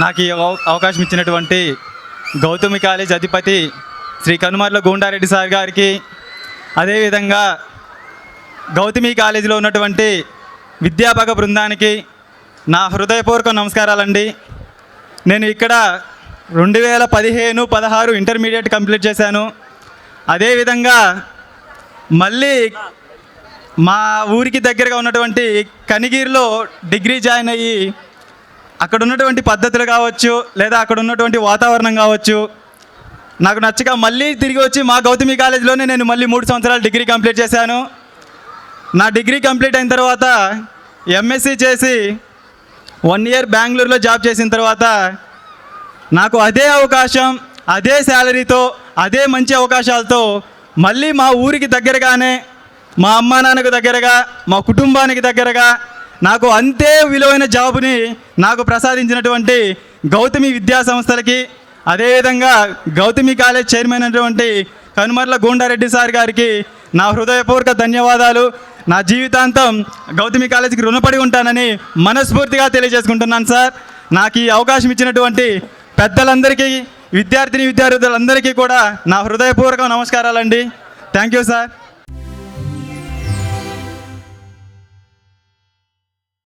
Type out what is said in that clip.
నాకు ఈ అవకాశం ఇచ్చినటువంటి గౌతమి కాలేజ్ అధిపతి శ్రీ కనుమర్ల గోండారెడ్డి సార్ గారికి, అదేవిధంగా గౌతమి కాలేజీలో ఉన్నటువంటి విద్యాపక బృందానికి నా హృదయపూర్వక నమస్కారాలండి. నేను ఇక్కడ 2015-16 ఇంటర్మీడియట్ కంప్లీట్ చేశాను. అదేవిధంగా మళ్ళీ మా ఊరికి దగ్గరగా ఉన్నటువంటి కనిగిరిలో డిగ్రీ జాయిన్ అయ్యి అక్కడ ఉన్నటువంటి పద్ధతులు కావచ్చు, లేదా అక్కడ ఉన్నటువంటి వాతావరణం కావచ్చు నాకు నచ్చక మళ్ళీ తిరిగి వచ్చి మా గౌతమి కాలేజీలోనే నేను మళ్ళీ 3 సంవత్సరాలు డిగ్రీ కంప్లీట్ చేశాను. నా డిగ్రీ కంప్లీట్ అయిన తర్వాత ఎంఎస్సి చేసి 1 ఇయర్ బెంగళూరులో జాబ్ చేసిన తర్వాత నాకు అదే అవకాశం, అదే శాలరీతో, అదే మంచి అవకాశాలతో మళ్ళీ మా ఊరికి దగ్గరగానే, మా అమ్మా నాన్నకు దగ్గరగా, మా కుటుంబానికి దగ్గరగా నాకు అంతే విలువైన జాబుని నాకు ప్రసాదించినటువంటి గౌతమి విద్యా సంస్థలకి, అదేవిధంగా గౌతమి కాలేజ్ చైర్మన్ అయినటువంటి కనుమర్ల గోండారెడ్డి సార్ గారికి నా హృదయపూర్వక ధన్యవాదాలు. నా జీవితాంతం గౌతమి కాలేజీకి రుణపడి ఉంటానని మనస్ఫూర్తిగా తెలియజేసుకుంటున్నాను సార్. నాకు ఈ అవకాశం ఇచ్చినటువంటి పెద్దలందరికీ, విద్యార్థినులందరికీ కూడా నా హృదయపూర్వక నమస్కారాలండి. Thank you sir.